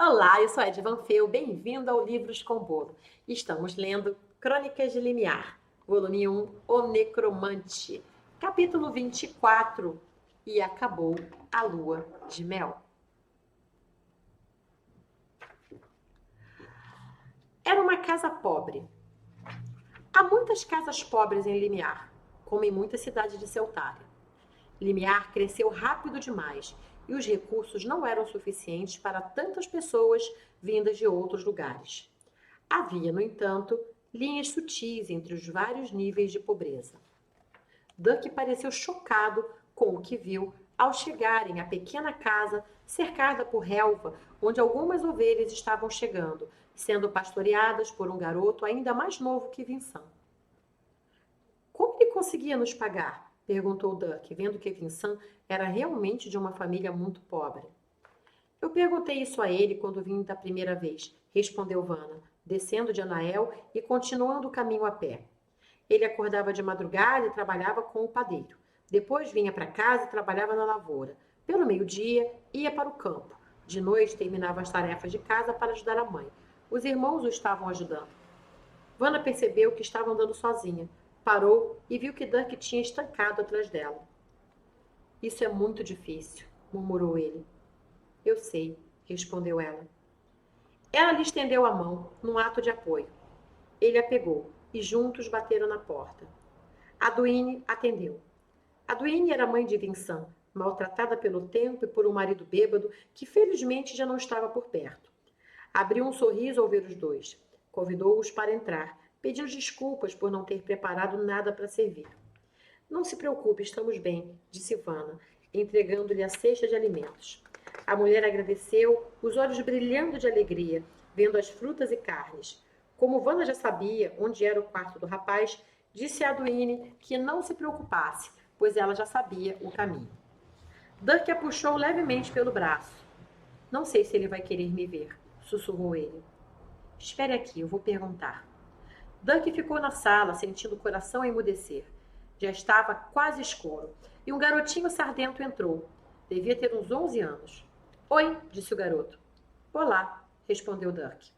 Olá, eu sou a Ed Van Feu, bem-vindo ao Livros com Bolo. Estamos lendo Crônicas de Limiar, volume 1, O Necromante, capítulo 24, E Acabou a Lua de Mel. Era uma casa pobre. Há muitas casas pobres em Limiar, como em muitas cidades de Celtária. Limiar cresceu rápido demais e os recursos não eram suficientes para tantas pessoas vindas de outros lugares. Havia, no entanto, linhas sutis entre os vários níveis de pobreza. Duck pareceu chocado com o que viu ao chegarem à pequena casa cercada por relva, onde algumas ovelhas estavam chegando, sendo pastoreadas por um garoto ainda mais novo que Vincent. Como ele conseguia nos pagar? Perguntou Duck, vendo que Vincent era realmente de uma família muito pobre. Eu perguntei isso a ele quando vim da primeira vez, respondeu Vanna, descendo de Anael e continuando o caminho a pé. Ele acordava de madrugada e trabalhava com o padeiro. Depois vinha para casa e trabalhava na lavoura. Pelo meio-dia, ia para o campo. De noite, terminava as tarefas de casa para ajudar a mãe. Os irmãos o estavam ajudando. Vanna percebeu que estava andando sozinha. Parou e viu que Duck tinha estancado atrás dela. Isso é muito difícil, murmurou ele. Eu sei, respondeu ela. Ela lhe estendeu a mão, num ato de apoio. Ele a pegou e juntos bateram na porta. Aduine atendeu. Aduine era mãe de Vincent, maltratada pelo tempo e por um marido bêbado que felizmente já não estava por perto. Abriu um sorriso ao ver os dois. Convidou-os para entrar, pediu desculpas por não ter preparado nada para servir. Não se preocupe, estamos bem, disse Vanna, entregando-lhe a cesta de alimentos. A mulher agradeceu, os olhos brilhando de alegria, vendo as frutas e carnes. Como Vanna já sabia onde era o quarto do rapaz, disse a Aduine que não se preocupasse, pois ela já sabia o caminho. Duck a puxou levemente pelo braço. Não sei se ele vai querer me ver, sussurrou ele. Espere aqui, eu vou perguntar. Duck ficou na sala, sentindo o coração emudecer. Já estava quase escuro, e um garotinho sardento entrou. Devia ter uns 11 anos. Oi, disse o garoto. Olá, respondeu Duck.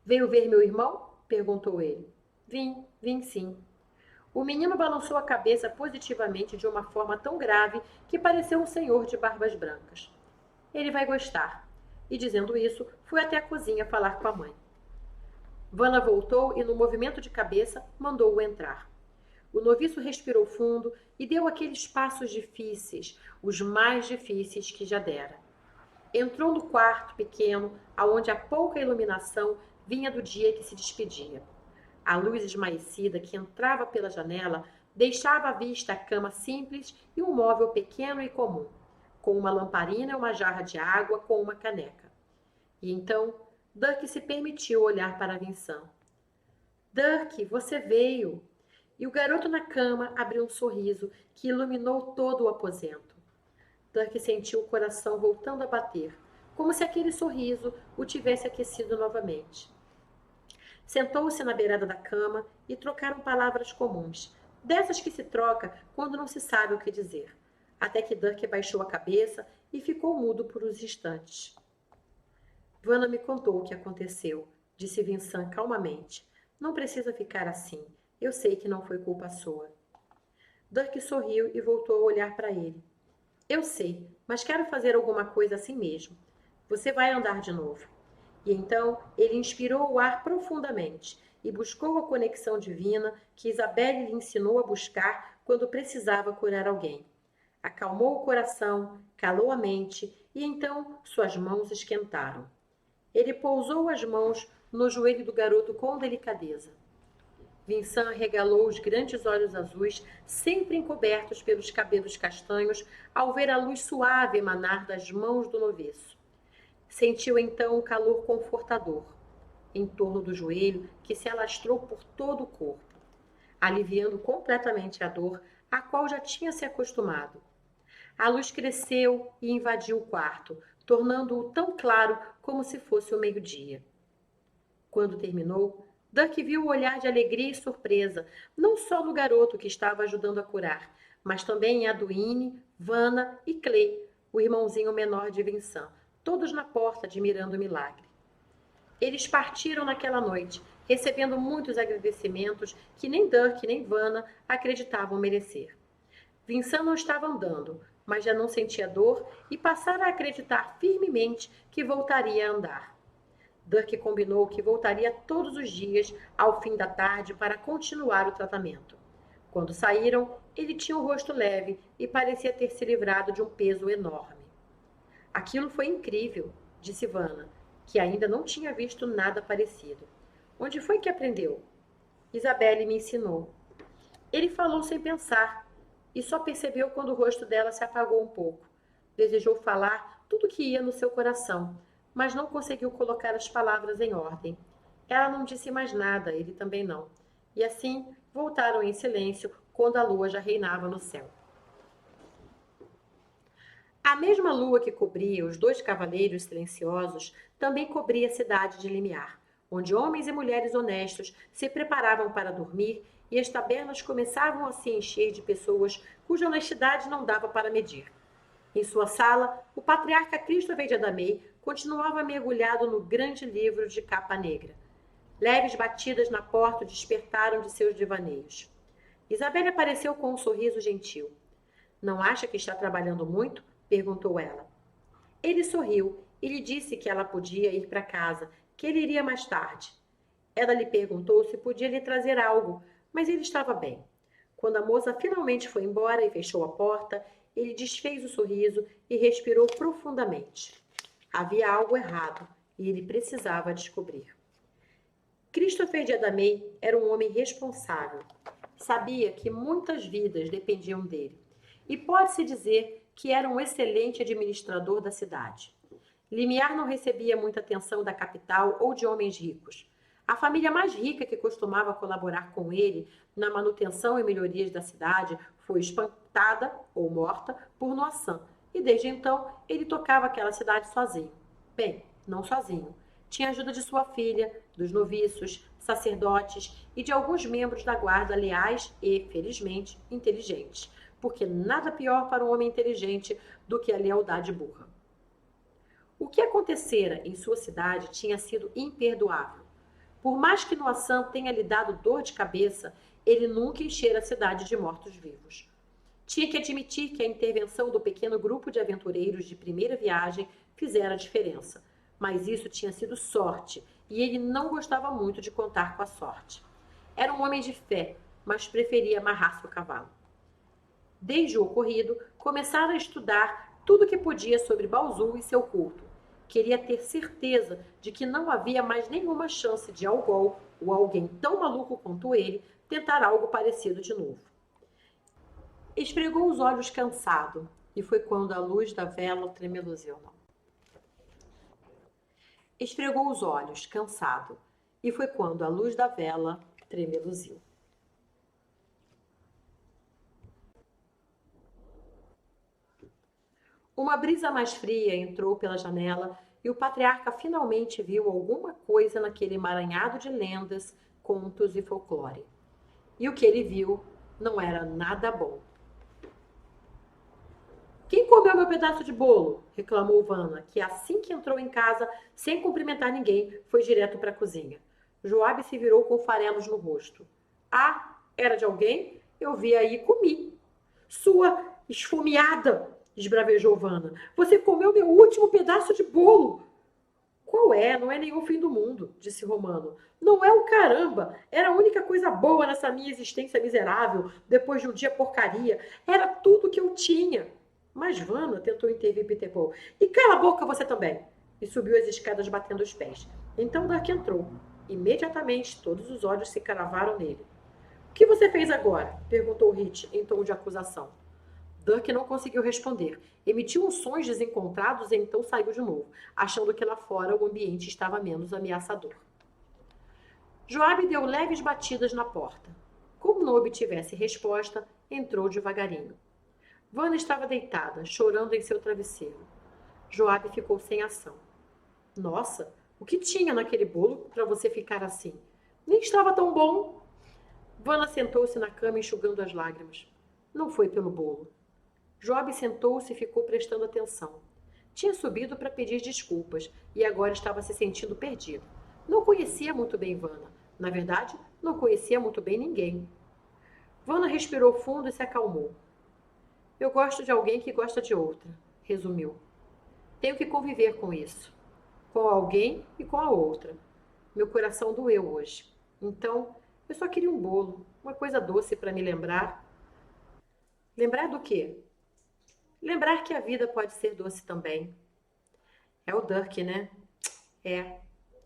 Veio ver meu irmão? Perguntou ele. Vim sim. O menino balançou a cabeça positivamente de uma forma tão grave que pareceu um senhor de barbas brancas. Ele vai gostar. E dizendo isso, foi até a cozinha falar com a mãe. Vanna voltou e, no movimento de cabeça, mandou-o entrar. O noviço respirou fundo e deu aqueles passos difíceis, os mais difíceis que já dera. Entrou no quarto pequeno, aonde a pouca iluminação vinha do dia que se despedia. A luz esmaecida que entrava pela janela deixava à vista a cama simples e um móvel pequeno e comum, com uma lamparina e uma jarra de água com uma caneca. E então Duck se permitiu olhar para Vincent. Duck, você veio! E o garoto na cama abriu um sorriso que iluminou todo o aposento. Duck sentiu o coração voltando a bater, como se aquele sorriso o tivesse aquecido novamente. Sentou-se na beirada da cama e trocaram palavras comuns, dessas que se troca quando não se sabe o que dizer, até que Duck baixou a cabeça e ficou mudo por uns instantes. Vanna me contou o que aconteceu, disse Vincent calmamente. Não precisa ficar assim. Eu sei que não foi culpa sua. Duck sorriu e voltou a olhar para ele. Eu sei, mas quero fazer alguma coisa assim mesmo. Você vai andar de novo. E então ele inspirou o ar profundamente e buscou a conexão divina que Isabelle lhe ensinou a buscar quando precisava curar alguém. Acalmou o coração, calou a mente e então suas mãos esquentaram. Ele pousou as mãos no joelho do garoto com delicadeza. Vincent regalou os grandes olhos azuis, sempre encobertos pelos cabelos castanhos, ao ver a luz suave emanar das mãos do noviço. Sentiu então um calor confortador, em torno do joelho, que se alastrou por todo o corpo, aliviando completamente a dor, a qual já tinha se acostumado. A luz cresceu e invadiu o quarto, tornando-o tão claro como se fosse o meio-dia. Quando terminou, Duck viu o olhar de alegria e surpresa, não só no garoto que estava ajudando a curar, mas também em Aduine, Vanna e Clay, o irmãozinho menor de Vincent, todos na porta admirando o milagre. Eles partiram naquela noite, recebendo muitos agradecimentos que nem Dirk nem Vanna acreditavam merecer. Vincent não estava andando, mas já não sentia dor e passara a acreditar firmemente que voltaria a andar. Dirk combinou que voltaria todos os dias ao fim da tarde para continuar o tratamento. Quando saíram, ele tinha o rosto leve e parecia ter se livrado de um peso enorme. Aquilo foi incrível, disse Vanna, que ainda não tinha visto nada parecido. Onde foi que aprendeu? Isabelle me ensinou. Ele falou sem pensar e só percebeu quando o rosto dela se apagou um pouco. Desejou falar tudo o que ia no seu coração, mas não conseguiu colocar as palavras em ordem. Ela não disse mais nada, ele também não. E assim voltaram em silêncio quando a lua já reinava no céu. A mesma lua que cobria os dois cavaleiros silenciosos também cobria a cidade de Limiar, onde homens e mulheres honestos se preparavam para dormir e as tabernas começavam a se encher de pessoas cuja honestidade não dava para medir. Em sua sala, o patriarca Christopher de Adamei continuava mergulhado no grande livro de capa negra. Leves batidas na porta o despertaram de seus devaneios. Isabelle apareceu com um sorriso gentil. Não acha que está trabalhando muito? Perguntou ela. Ele sorriu e lhe disse que ela podia ir para casa, que ele iria mais tarde. Ela lhe perguntou se podia lhe trazer algo, mas ele estava bem. Quando a moça finalmente foi embora e fechou a porta, ele desfez o sorriso e respirou profundamente. Havia algo errado e ele precisava descobrir. Christopher de Adamei era um homem responsável. Sabia que muitas vidas dependiam dele. E pode-se dizer que era um excelente administrador da cidade. Limiar não recebia muita atenção da capital ou de homens ricos. A família mais rica que costumava colaborar com ele na manutenção e melhorias da cidade foi espantada ou morta por Noissan, e desde então ele tocava aquela cidade sozinho. Bem, não sozinho. Tinha a ajuda de sua filha, dos noviços, sacerdotes e de alguns membros da guarda leais e, felizmente, inteligentes, porque nada pior para um homem inteligente do que a lealdade burra. O que acontecera em sua cidade tinha sido imperdoável. Por mais que Noissan tenha lhe dado dor de cabeça, ele nunca enchera a cidade de mortos-vivos. Tinha que admitir que a intervenção do pequeno grupo de aventureiros de primeira viagem fizera a diferença. Mas isso tinha sido sorte, e ele não gostava muito de contar com a sorte. Era um homem de fé, mas preferia amarrar seu cavalo. Desde o ocorrido, começara a estudar tudo o que podia sobre Balzul e seu culto. Queria ter certeza de que não havia mais nenhuma chance de Algol, ou alguém tão maluco quanto ele, tentar algo parecido de novo. Esfregou os olhos cansado, e foi quando a luz da vela tremeluzeu. Esfregou os olhos, cansado, e foi quando a luz da vela tremeluziu. Uma brisa mais fria entrou pela janela e o patriarca finalmente viu alguma coisa naquele emaranhado de lendas, contos e folclore. E o que ele viu não era nada bom. Quem comeu meu pedaço de bolo? Reclamou Vanna, que assim que entrou em casa, sem cumprimentar ninguém, foi direto para a cozinha. Joabe se virou com farelos no rosto. Ah, era de alguém? Eu vi aí e comi. Sua esfomeada! Esbravejou Vanna. Você comeu meu último pedaço de bolo. Qual é? Não é nenhum fim do mundo, disse Romano. Não é o caramba. Era a única coisa boa nessa minha existência miserável, depois de um dia porcaria. Era tudo que eu tinha. Mas Vanna tentou intervir Peter Paul. E cala a boca você também. E subiu as escadas batendo os pés. Então Dirk entrou. Imediatamente todos os olhos se cravaram nele. O que você fez agora? Perguntou Hit em tom de acusação. Dirk não conseguiu responder. Emitiu uns sons desencontrados e então saiu de novo, achando que lá fora o ambiente estava menos ameaçador. Joabe deu leves batidas na porta. Como não obtivesse resposta, entrou devagarinho. Vanna estava deitada, chorando em seu travesseiro. Joabe ficou sem ação. Nossa, o que tinha naquele bolo para você ficar assim? Nem estava tão bom. Vanna sentou-se na cama enxugando as lágrimas. Não foi pelo bolo. Joabe sentou-se e ficou prestando atenção. Tinha subido para pedir desculpas e agora estava se sentindo perdido. Não conhecia muito bem Vanna. Na verdade, não conhecia muito bem ninguém. Vanna respirou fundo e se acalmou. Eu gosto de alguém que gosta de outra, resumiu. Tenho que conviver com isso. Com alguém e com a outra. Meu coração doeu hoje. Então, eu só queria um bolo, uma coisa doce para me lembrar. Lembrar do quê? Lembrar que a vida pode ser doce também. É o Dirk, né? É.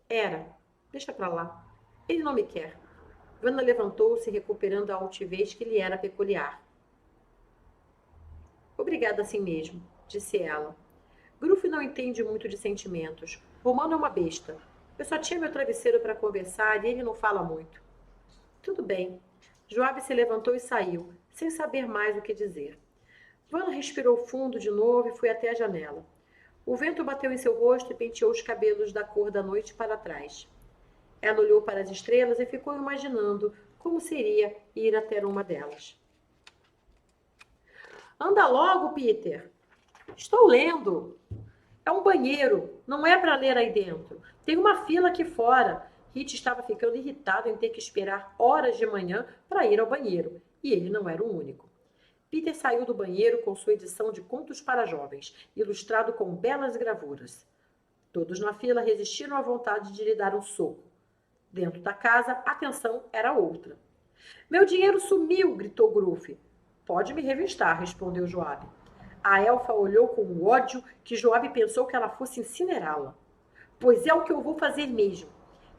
Era. Deixa pra lá. Ele não me quer. Vanna levantou-se, recuperando a altivez que lhe era peculiar. Obrigada assim mesmo, disse ela. Gruff não entende muito de sentimentos. Romano é uma besta. Eu só tinha meu travesseiro para conversar e ele não fala muito. Tudo bem. Joabe se levantou e saiu, sem saber mais o que dizer. Vanna respirou fundo de novo e foi até a janela. O vento bateu em seu rosto e penteou os cabelos da cor da noite para trás. Ela olhou para as estrelas e ficou imaginando como seria ir até uma delas. Anda logo, Peter. Estou lendo. É um banheiro, não é para ler aí dentro. Tem uma fila aqui fora. Hit estava ficando irritado em ter que esperar horas de manhã para ir ao banheiro, e ele não era o único. Peter saiu do banheiro com sua edição de Contos para Jovens, ilustrado com belas gravuras. Todos na fila resistiram à vontade de lhe dar um soco. Dentro da casa, a tensão era outra. Meu dinheiro sumiu, gritou Gruff. Pode me revistar, respondeu Joabe. A elfa olhou com ódio que Joabe pensou que ela fosse incinerá-la. Pois é o que eu vou fazer mesmo.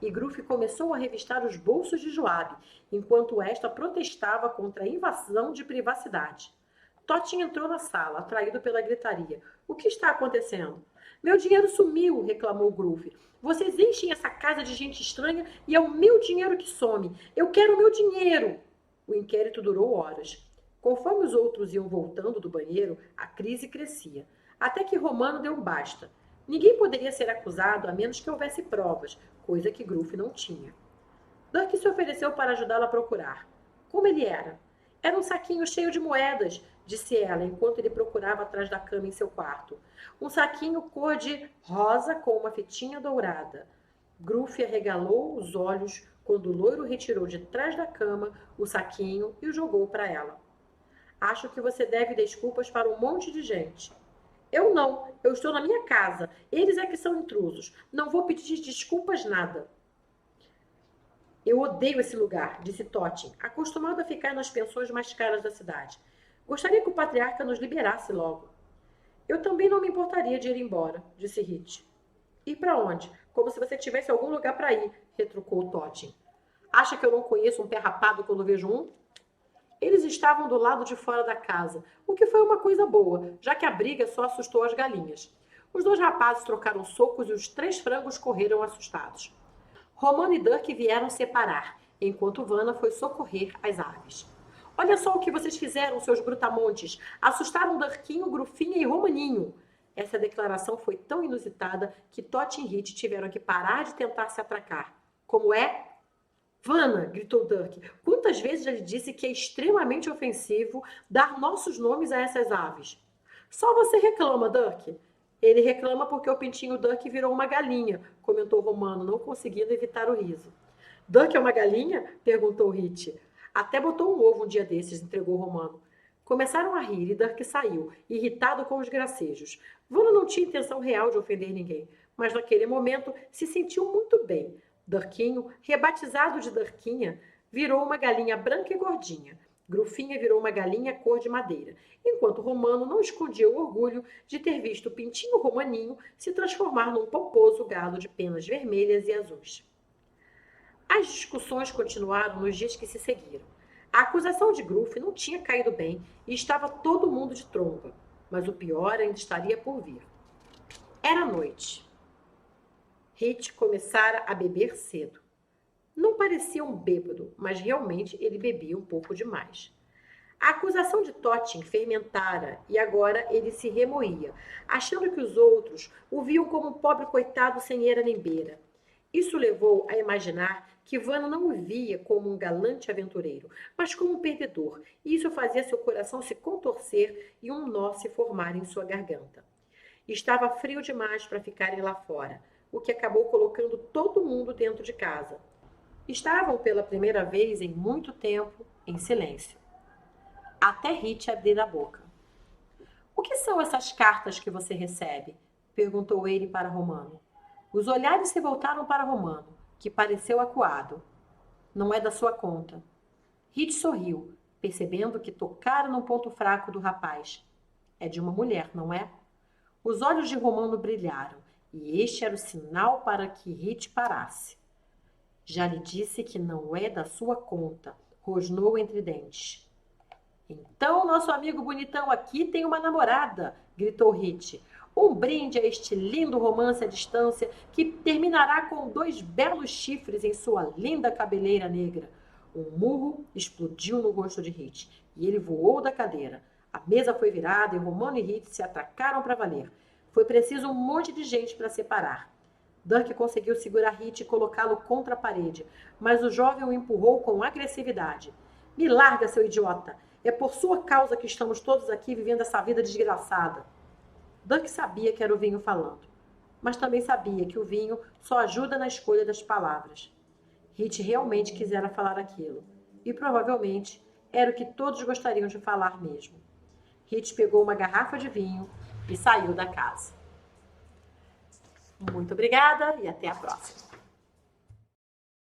E Gruff começou a revistar os bolsos de Joabe, enquanto esta protestava contra a invasão de privacidade. Totin entrou na sala, atraído pela gritaria. O que está acontecendo? Meu dinheiro sumiu, reclamou Gruff. Vocês enchem essa casa de gente estranha e é o meu dinheiro que some. Eu quero o meu dinheiro. O inquérito durou horas. Conforme os outros iam voltando do banheiro, a crise crescia. Até que Romano deu um basta. Ninguém poderia ser acusado a menos que houvesse provas, coisa que Gruff não tinha. Dirk se ofereceu para ajudá-la a procurar. Como ele era? Era um saquinho cheio de moedas, disse ela, enquanto ele procurava atrás da cama em seu quarto. Um saquinho cor de rosa com uma fitinha dourada. Gruff arregalou os olhos quando o loiro retirou de trás da cama o saquinho e o jogou para ela. Acho que você deve desculpas para um monte de gente. Eu não. Eu estou na minha casa. Eles é que são intrusos. Não vou pedir desculpas nada. Eu odeio esse lugar, disse Totin, acostumado a ficar nas pensões mais caras da cidade. Gostaria que o patriarca nos liberasse logo. Eu também não me importaria de ir embora, disse Hit. Ir para onde? Como se você tivesse algum lugar para ir, retrucou Totin. Acha que eu não conheço um pé rapado quando vejo um? Eles estavam do lado de fora da casa, o que foi uma coisa boa, já que a briga só assustou as galinhas. Os dois rapazes trocaram socos e os 3 frangos correram assustados. Romano e Dirk vieram separar, enquanto Vanna foi socorrer as aves. Olha só o que vocês fizeram, seus brutamontes. Assustaram Dirkinho, Grufinha e Romaninho. Essa declaração foi tão inusitada que Totin e Hit tiveram que parar de tentar se atracar. Como é? Vanna, gritou Dirk, quantas vezes já lhe disse que é extremamente ofensivo dar nossos nomes a essas aves? Só você reclama, Dirk. Ele reclama porque o pintinho Dirk virou uma galinha, comentou Romano, não conseguindo evitar o riso. Dirk é uma galinha? Perguntou Hit. Até botou um ovo um dia desses, entregou Romano. Começaram a rir e Dirk saiu, irritado com os gracejos. Vanna não tinha intenção real de ofender ninguém, mas naquele momento se sentiu muito bem. Dirkinho, rebatizado de Dirkinha, virou uma galinha branca e gordinha. Grufinha virou uma galinha cor de madeira, enquanto Romano não escondia o orgulho de ter visto o pintinho Romaninho se transformar num pomposo galo de penas vermelhas e azuis. As discussões continuaram nos dias que se seguiram. A acusação de Gruff não tinha caído bem e estava todo mundo de tromba, mas o pior ainda estaria por vir. Era noite. Hit começara a beber cedo. Não parecia um bêbado, mas realmente ele bebia um pouco demais. A acusação de Totin fermentara e agora ele se remoía, achando que os outros o viam como um pobre coitado sem eira nem beira. Isso levou a imaginar que Vanna não o via como um galante aventureiro, mas como um perdedor, e isso fazia seu coração se contorcer e um nó se formar em sua garganta. Estava frio demais para ficarem lá fora, o que acabou colocando todo mundo dentro de casa. Estavam pela primeira vez em muito tempo em silêncio, até Hit abrir a boca. O que são essas cartas que você recebe? Perguntou ele para Romano. Os olhares se voltaram para Romano, que pareceu acuado. Não é da sua conta. Hit sorriu, percebendo que tocara no ponto fraco do rapaz. É de uma mulher, não é? Os olhos de Romano brilharam, e este era o sinal para que Hit parasse. Já lhe disse que não é da sua conta, rosnou entre dentes. Então, nosso amigo bonitão aqui tem uma namorada, gritou Hit. Um brinde a este lindo romance à distância que terminará com 2 belos chifres em sua linda cabeleira negra. Um murro explodiu no rosto de Hit e ele voou da cadeira. A mesa foi virada e Romano e Hit se atacaram para valer. Foi preciso um monte de gente para separar. Dirk conseguiu segurar Hit e colocá-lo contra a parede, mas o jovem o empurrou com agressividade. Me larga, seu idiota! É por sua causa que estamos todos aqui vivendo essa vida desgraçada. Dirk sabia que era o vinho falando, mas também sabia que o vinho só ajuda na escolha das palavras. Hit realmente quisera falar aquilo, e provavelmente era o que todos gostariam de falar mesmo. Hit pegou uma garrafa de vinho e saiu da casa. Muito obrigada e até a próxima.